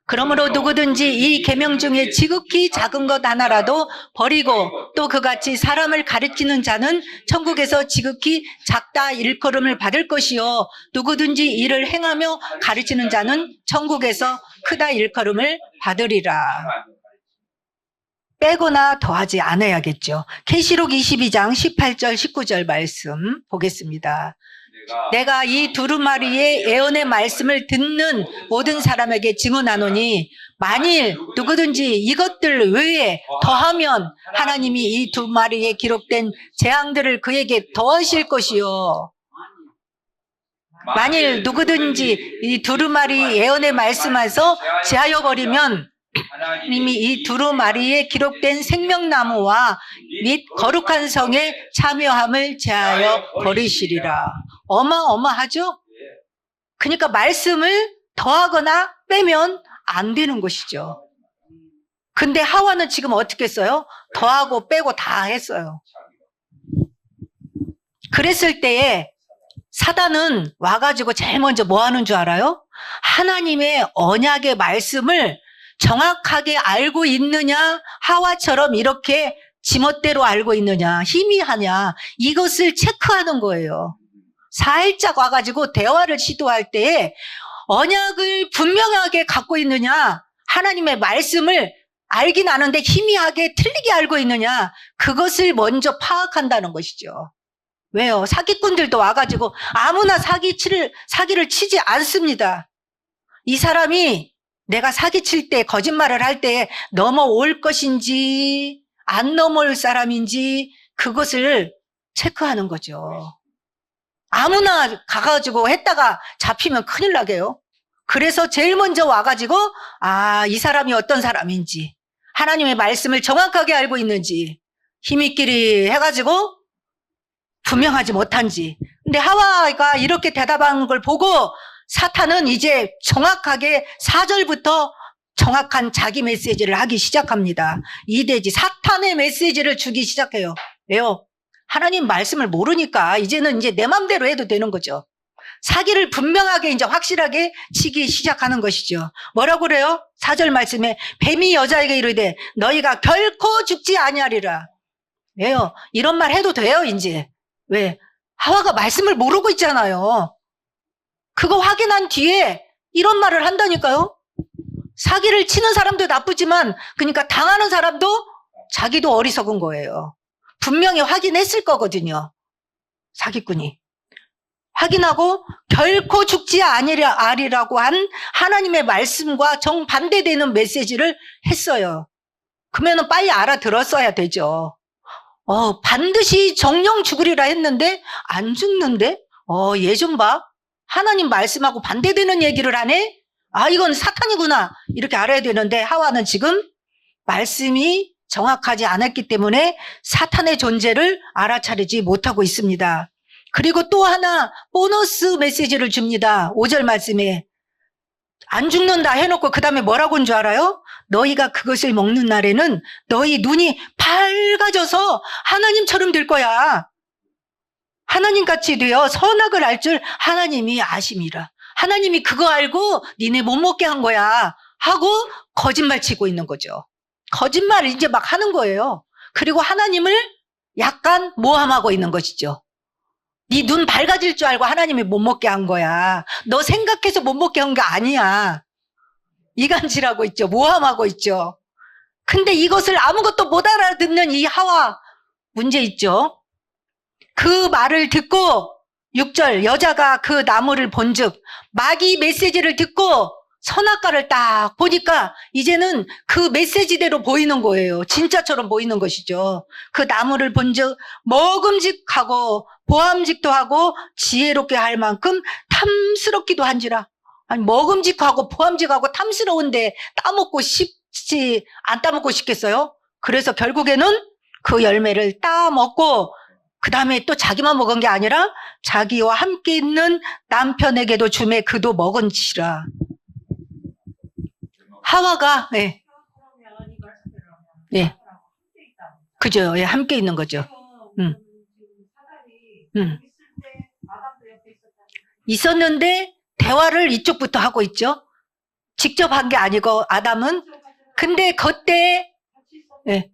그러므로 누구든지 이 계명 중에 지극히 작은 것 하나라도 버리고 또 그같이 사람을 가르치는 자는 천국에서 지극히 작다 일컬음을 받을 것이요 누구든지 이를 행하며 가르치는 자는 천국에서 크다 일컬음을 받으리라. 빼거나 더하지 않아야겠죠. 계시록 22장 18절 19절 말씀 보겠습니다. 내가 이 두루마리의 예언의 말씀을 듣는 모든 사람에게 증언하노니 만일 누구든지 이것들 외에 더하면 하나님이 이 두 마리에 기록된 재앙들을 그에게 더하실 것이요 만일 누구든지 이 두루마리 예언의 말씀에서 제하여 버리면 하나님이 이 두루마리에 기록된 생명나무와 및 거룩한 성에 참여함을 제하여 버리시리라. 어마어마하죠? 그러니까 말씀을 더하거나 빼면 안 되는 것이죠. 근데 하와는 지금 어떻게 했어요? 더하고 빼고 다 했어요. 그랬을 때에 사단은 와가지고 제일 먼저 뭐 하는 줄 알아요? 하나님의 언약의 말씀을 정확하게 알고 있느냐, 하와처럼 이렇게 지멋대로 알고 있느냐, 희미하냐, 이것을 체크하는 거예요. 살짝 와가지고 대화를 시도할 때에 언약을 분명하게 갖고 있느냐, 하나님의 말씀을 알긴 아는데 희미하게 틀리게 알고 있느냐, 그것을 먼저 파악한다는 것이죠. 왜요? 사기꾼들도 와가지고 아무나 사기를 치지 않습니다. 이 사람이 내가 사기칠 때, 거짓말을 할 때 넘어올 것인지 안 넘어올 사람인지 그것을 체크하는 거죠. 아무나 가가지고 했다가 잡히면 큰일 나게요. 그래서 제일 먼저 와가지고 이 사람이 어떤 사람인지 하나님의 말씀을 정확하게 알고 있는지 힘있기리 해가지고 분명하지 못한지. 근데 하와가 이렇게 대답한 걸 보고 사탄은 이제 정확하게 4절부터 정확한 자기 메시지를 하기 시작합니다. 이돼지 사탄의 메시지를 주기 시작해요. 왜요? 하나님 말씀을 모르니까 이제는 이제 내 맘대로 해도 되는 거죠. 사기를 분명하게 이제 확실하게 치기 시작하는 것이죠. 뭐라고 그래요? 4절 말씀에 뱀이 여자에게 이르되 너희가 결코 죽지 아니하리라. 왜요? 이런 말 해도 돼요, 이제. 왜? 하와가 말씀을 모르고 있잖아요. 그거 확인한 뒤에 이런 말을 한다니까요. 사기를 치는 사람도 나쁘지만 그러니까 당하는 사람도 자기도 어리석은 거예요. 분명히 확인했을 거거든요. 사기꾼이. 확인하고 결코 죽지 아니라고 한 하나님의 말씀과 정반대되는 메시지를 했어요. 그러면 빨리 알아들었어야 되죠. 반드시 정령 죽으리라 했는데 안 죽는데? 얘 좀 봐. 하나님 말씀하고 반대되는 얘기를 하네? 이건 사탄이구나. 이렇게 알아야 되는데 하와는 지금 말씀이 정확하지 않았기 때문에 사탄의 존재를 알아차리지 못하고 있습니다. 그리고 또 하나 보너스 메시지를 줍니다. 5절 말씀에 안 죽는다 해놓고 그 다음에 뭐라고 한 줄 알아요? 너희가 그것을 먹는 날에는 너희 눈이 밝아져서 하나님처럼 될 거야. 하나님같이 되어 선악을 알 줄 하나님이 아심이라. 하나님이 그거 알고 니네 못 먹게 한 거야 하고 거짓말 치고 있는 거죠. 거짓말을 이제 막 하는 거예요. 그리고 하나님을 약간 모함하고 있는 것이죠. 네 눈 밝아질 줄 알고 하나님이 못 먹게 한 거야. 너 생각해서 못 먹게 한 게 아니야. 이간질하고 있죠. 모함하고 있죠. 근데 이것을 아무것도 못 알아듣는 이 하와 문제 있죠. 그 말을 듣고 6절 여자가 그 나무를 본즉 마귀 메시지를 듣고 선악과를 딱 보니까 이제는 그 메시지대로 보이는 거예요. 진짜처럼 보이는 것이죠. 그 나무를 본즉 먹음직하고 보암직도 하고 지혜롭게 할 만큼 탐스럽기도 한지라. 아니 먹음직하고 보암직하고 탐스러운데 따먹고 싶지 안 따먹고 싶겠어요? 그래서 결국에는 그 열매를 따먹고 그 다음에 또 자기만 먹은 게 아니라 자기와 함께 있는 남편에게도 주매 그도 먹은지라. 하와가 네. 네. 그죠. 예, 함께 있는 거죠. 있었는데 대화를 이쪽부터 하고 있죠. 직접 한 게 아니고 아담은 근데 그때 네.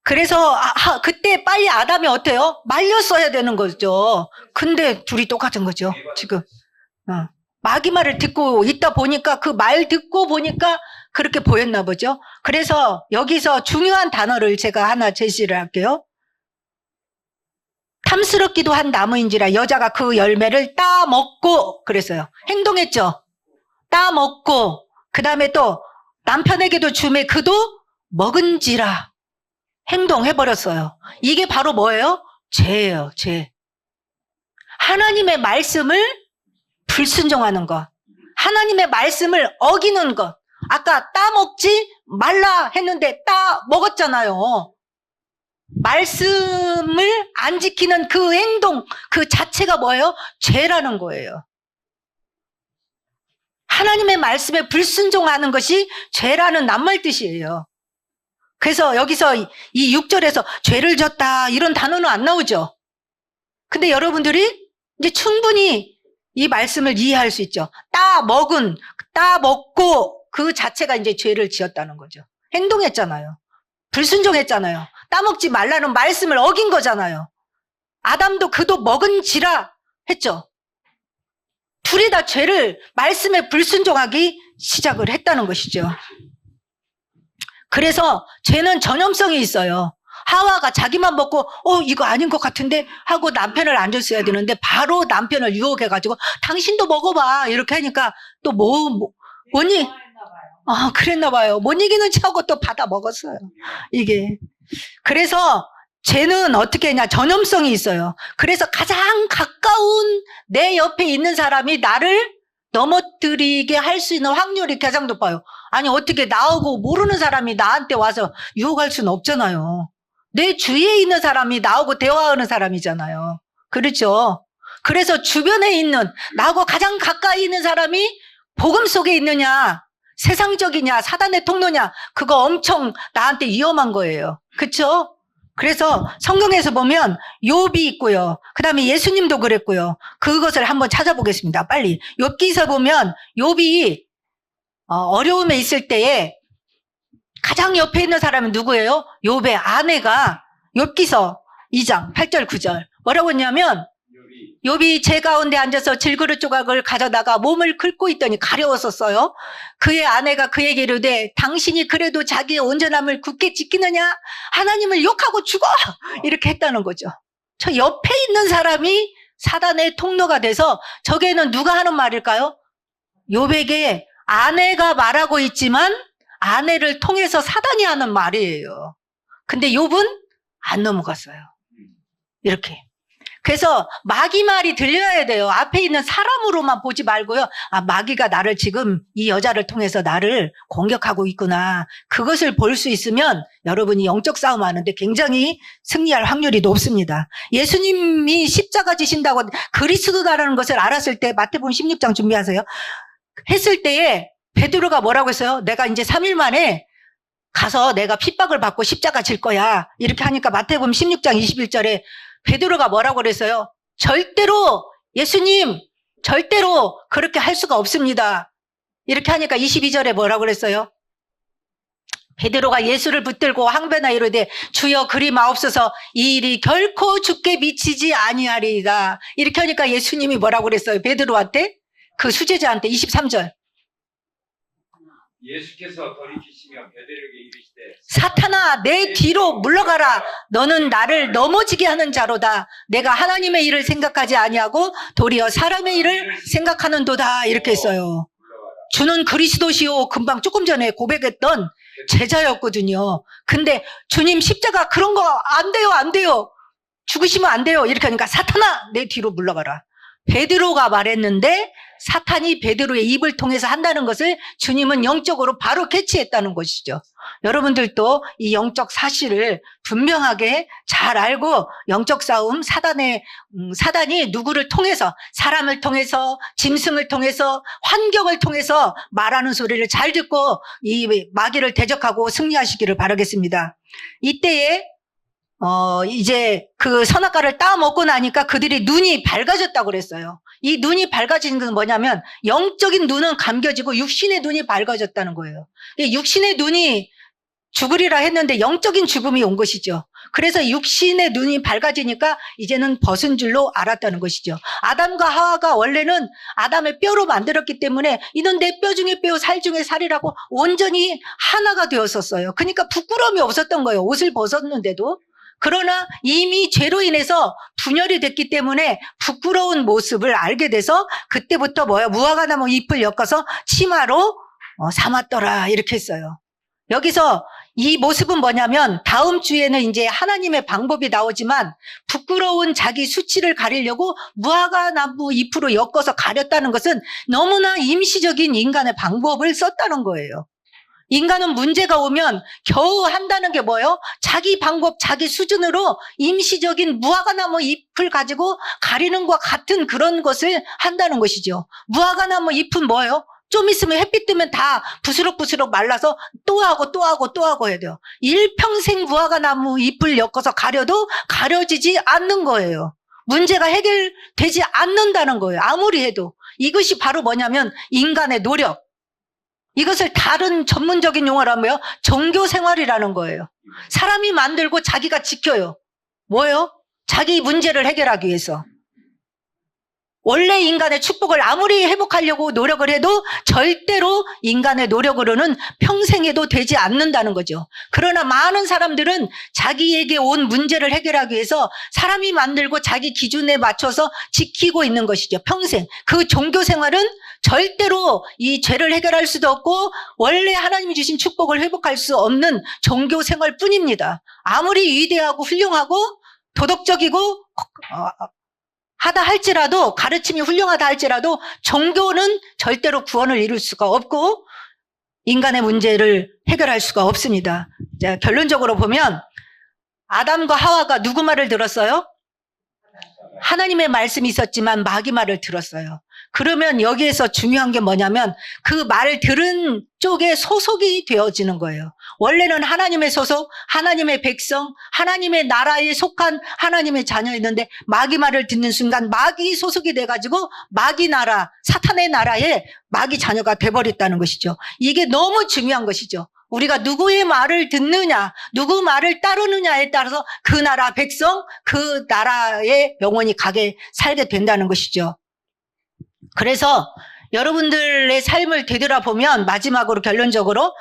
그래서 그때 빨리 아담이 어때요? 말렸어야 되는 거죠. 근데 둘이 똑같은 거죠. 지금 마귀 말을 듣고 있다 보니까 그 말 듣고 보니까 그렇게 보였나 보죠. 그래서 여기서 중요한 단어를 제가 하나 제시를 할게요. 탐스럽기도 한 나무인지라 여자가 그 열매를 따먹고 그랬어요. 행동했죠. 따먹고 그 다음에 또 남편에게도 주매 그도 먹은지라 행동해버렸어요. 이게 바로 뭐예요? 죄예요. 죄. 하나님의 말씀을 불순종하는 것. 하나님의 말씀을 어기는 것. 아까 따먹지 말라 했는데 따먹었잖아요. 말씀을 안 지키는 그 행동 그 자체가 뭐예요? 죄라는 거예요. 하나님의 말씀에 불순종하는 것이 죄라는 낱말 뜻이에요. 그래서 여기서 이 6절에서 죄를 졌다 이런 단어는 안 나오죠. 근데 여러분들이 이제 충분히 이 말씀을 이해할 수 있죠. 따먹고 그 자체가 이제 죄를 지었다는 거죠. 행동했잖아요. 불순종했잖아요. 따먹지 말라는 말씀을 어긴 거잖아요. 아담도 그도 먹은지라 했죠. 둘이 다 죄를 말씀에 불순종하기 시작을 했다는 것이죠. 그래서 죄는 전염성이 있어요. 하와가 자기만 먹고 이거 아닌 것 같은데 하고 남편을 안 줬어야 되는데 바로 남편을 유혹해가지고 당신도 먹어봐 이렇게 하니까 또 뭐니? 그랬나 봐요. 못 이기는 척하고 또 받아 먹었어요. 이게 그래서 죄는 어떻게 했냐? 전염성이 있어요. 그래서 가장 가까운 내 옆에 있는 사람이 나를 넘어뜨리게 할 수 있는 확률이 가장 높아요. 아니 어떻게 나하고 모르는 사람이 나한테 와서 유혹할 수는 없잖아요. 내 주위에 있는 사람이 나하고 대화하는 사람이잖아요. 그렇죠? 그래서 주변에 있는 나하고 가장 가까이 있는 사람이 복음 속에 있느냐 세상적이냐 사단의 통로냐 그거 엄청 나한테 위험한 거예요. 그렇죠? 그래서 성경에서 보면 욥이 있고요. 그 다음에 예수님도 그랬고요. 그것을 한번 찾아보겠습니다. 빨리. 욥기서 보면 욥이 어려움에 있을 때에 가장 옆에 있는 사람은 누구예요? 욥의 아내가 욥기서 2장 8절 9절 뭐라고 했냐면 욥이 제 가운데 앉아서 질그릇 조각을 가져다가 몸을 긁고 있더니 가려웠었어요. 그의 아내가 그에게 이르되 당신이 그래도 자기의 온전함을 굳게 지키느냐? 하나님을 욕하고 죽어! 이렇게 했다는 거죠. 저 옆에 있는 사람이 사단의 통로가 돼서 저게는 누가 하는 말일까요? 욥에게 아내가 말하고 있지만 아내를 통해서 사단이 하는 말이에요. 근데 욥은 안 넘어갔어요. 이렇게. 그래서 마귀 말이 들려야 돼요. 앞에 있는 사람으로만 보지 말고요. 아, 마귀가 나를 지금 이 여자를 통해서 나를 공격하고 있구나. 그것을 볼 수 있으면 여러분이 영적 싸움 하는데 굉장히 승리할 확률이 높습니다. 예수님이 십자가 지신다고 그리스도다라는 것을 알았을 때 마태복음 16장 준비하세요. 했을 때에 베드로가 뭐라고 했어요? 내가 이제 3일 만에 가서 내가 핍박을 받고 십자가 질 거야. 이렇게 하니까 마태복음 16장 21절에 베드로가 뭐라고 그랬어요? 절대로 예수님 절대로 그렇게 할 수가 없습니다. 이렇게 하니까 22절에 뭐라고 그랬어요? 베드로가 예수를 붙들고 항변하 이르되 주여 그리 마옵소서 이 일이 결코 주께 미치지 아니하리이다. 이렇게 하니까 예수님이 뭐라고 그랬어요? 베드로한테? 그 수제자한테 23절. 예수께서 돌이키시며 베드로에게 이르시되 사탄아 내 뒤로 물러가라. 너는 나를 넘어지게 하는 자로다. 내가 하나님의 일을 생각하지 아니하고 도리어 사람의 일을 생각하는도다. 이렇게 했어요. 주는 그리스도시요. 금방 조금 전에 고백했던 제자였거든요. 근데 주님 십자가 그런 거 안 돼요. 안 돼요. 죽으시면 안 돼요. 이렇게 하니까 사탄아 내 뒤로 물러가라. 베드로가 말했는데 사탄이 베드로의 입을 통해서 한다는 것을 주님은 영적으로 바로 캐치했다는 것이죠. 여러분들도 이 영적 사실을 분명하게 잘 알고 영적 싸움 사단이 누구를 통해서 사람을 통해서 짐승을 통해서 환경을 통해서 말하는 소리를 잘 듣고 이 마귀를 대적하고 승리하시기를 바라겠습니다. 이때에 이제 그 선악과를 따 먹고 나니까 그들이 눈이 밝아졌다고 그랬어요. 이 눈이 밝아지는 건 뭐냐면 영적인 눈은 감겨지고 육신의 눈이 밝아졌다는 거예요. 육신의 눈이 죽으리라 했는데 영적인 죽음이 온 것이죠. 그래서 육신의 눈이 밝아지니까 이제는 벗은 줄로 알았다는 것이죠. 아담과 하와가 원래는 아담의 뼈로 만들었기 때문에 이는 내 뼈 중에 뼈, 살 중에 살이라고 온전히 하나가 되었었어요. 그러니까 부끄러움이 없었던 거예요. 옷을 벗었는데도. 그러나 이미 죄로 인해서 분열이 됐기 때문에 부끄러운 모습을 알게 돼서 그때부터 무화과나무 잎을 엮어서 치마로 삼았더라 이렇게 했어요. 여기서 이 모습은 뭐냐면 다음 주에는 이제 하나님의 방법이 나오지만 부끄러운 자기 수치를 가리려고 무화과나무 잎으로 엮어서 가렸다는 것은 너무나 임시적인 인간의 방법을 썼다는 거예요. 인간은 문제가 오면 겨우 한다는 게 뭐예요? 자기 방법, 자기 수준으로 임시적인 무화과나무 잎을 가지고 가리는 것과 같은 그런 것을 한다는 것이죠. 무화과나무 잎은 뭐예요? 좀 있으면 햇빛 뜨면 다 부스럭부스럭 말라서 또 하고 해야 돼요. 일평생 무화과나무 잎을 엮어서 가려도 가려지지 않는 거예요. 문제가 해결되지 않는다는 거예요. 아무리 해도. 이것이 바로 뭐냐면 인간의 노력. 이것을 다른 전문적인 용어로 하면 종교 생활이라는 거예요. 사람이 만들고 자기가 지켜요. 뭐예요? 자기 문제를 해결하기 위해서. 원래 인간의 축복을 아무리 회복하려고 노력을 해도 절대로 인간의 노력으로는 평생에도 되지 않는다는 거죠. 그러나 많은 사람들은 자기에게 온 문제를 해결하기 위해서 사람이 만들고 자기 기준에 맞춰서 지키고 있는 것이죠. 평생. 그 종교 생활은 절대로 이 죄를 해결할 수도 없고 원래 하나님이 주신 축복을 회복할 수 없는 종교 생활 뿐입니다. 아무리 위대하고 훌륭하고 도덕적이고 하다 할지라도 가르침이 훌륭하다 할지라도 종교는 절대로 구원을 이룰 수가 없고 인간의 문제를 해결할 수가 없습니다. 자, 결론적으로 보면 아담과 하와가 누구 말을 들었어요? 하나님의 말씀이 있었지만 마귀 말을 들었어요. 그러면 여기에서 중요한 게 뭐냐면 그 말을 들은 쪽에 소속이 되어지는 거예요. 원래는 하나님의 소속, 하나님의 백성, 하나님의 나라에 속한 하나님의 자녀였는데 마귀 말을 듣는 순간 마귀 소속이 돼가지고 마귀 나라, 사탄의 나라에 마귀 자녀가 돼버렸다는 것이죠. 이게 너무 중요한 것이죠. 우리가 누구의 말을 듣느냐, 누구 말을 따르느냐에 따라서 그 나라 백성, 그 나라에 영원히 살게 된다는 것이죠. 그래서 여러분들의 삶을 되돌아보면 마지막으로 결론적으로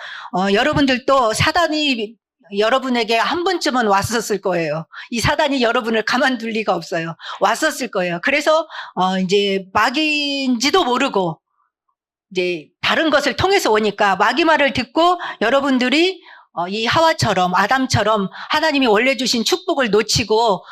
여러분들도 사단이 여러분에게 한 번쯤은 왔었을 거예요. 이 사단이 여러분을 가만둘 리가 없어요. 왔었을 거예요. 그래서 이제 마귀인지도 모르고 이제 다른 것을 통해서 오니까 마귀 말을 듣고 여러분들이 이 하와처럼 아담처럼 하나님이 원래 주신 축복을 놓치고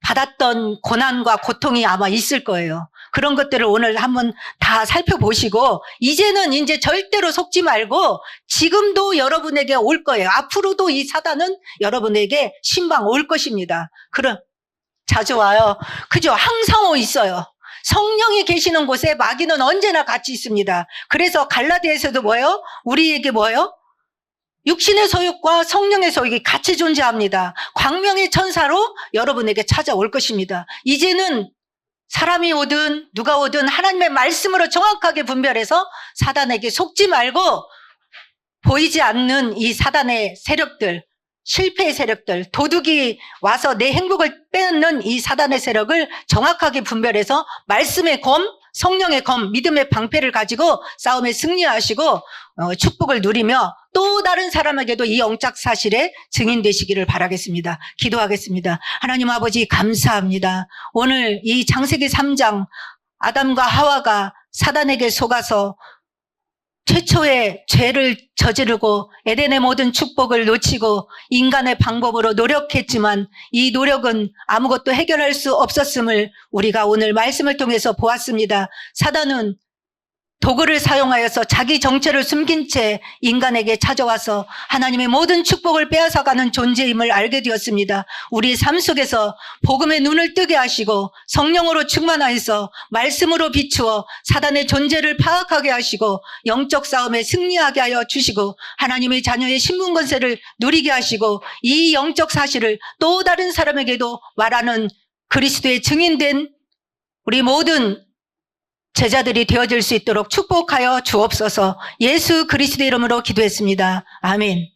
받았던 고난과 고통이 아마 있을 거예요. 그런 것들을 오늘 한번 다 살펴보시고 이제 절대로 속지 말고 지금도 여러분에게 올 거예요. 앞으로도 이 사단은 여러분에게 신방 올 것입니다. 그럼 자주 와요. 그죠? 항상 있어요. 성령이 계시는 곳에 마귀는 언제나 같이 있습니다. 그래서 갈라디아에서도 뭐예요? 우리에게 뭐예요? 육신의 소욕과 성령의 소욕이 같이 존재합니다. 광명의 천사로 여러분에게 찾아올 것입니다. 이제는 사람이 오든 누가 오든 하나님의 말씀으로 정확하게 분별해서 사단에게 속지 말고 보이지 않는 이 사단의 세력들, 실패의 세력들, 도둑이 와서 내 행복을 빼앗는 이 사단의 세력을 정확하게 분별해서 말씀의 검, 성령의 검, 믿음의 방패를 가지고 싸움에 승리하시고 축복을 누리며 또 다른 사람에게도 이 영적 사실에 증인되시기를 바라겠습니다. 기도하겠습니다. 하나님 아버지 감사합니다. 오늘 이 창세기 3장 아담과 하와가 사단에게 속아서 최초의 죄를 저지르고 에덴의 모든 축복을 놓치고 인간의 방법으로 노력했지만 이 노력은 아무것도 해결할 수 없었음을 우리가 오늘 말씀을 통해서 보았습니다. 사단은 도구를 사용하여서 자기 정체를 숨긴 채 인간에게 찾아와서 하나님의 모든 축복을 빼앗아가는 존재임을 알게 되었습니다. 우리 삶 속에서 복음의 눈을 뜨게 하시고 성령으로 충만하여서 말씀으로 비추어 사단의 존재를 파악하게 하시고 영적 싸움에 승리하게 하여 주시고 하나님의 자녀의 신분 권세를 누리게 하시고 이 영적 사실을 또 다른 사람에게도 말하는 그리스도의 증인된 우리 모든 제자들이 되어질 수 있도록 축복하여 주옵소서. 예수 그리스도의 이름으로 기도했습니다. 아멘.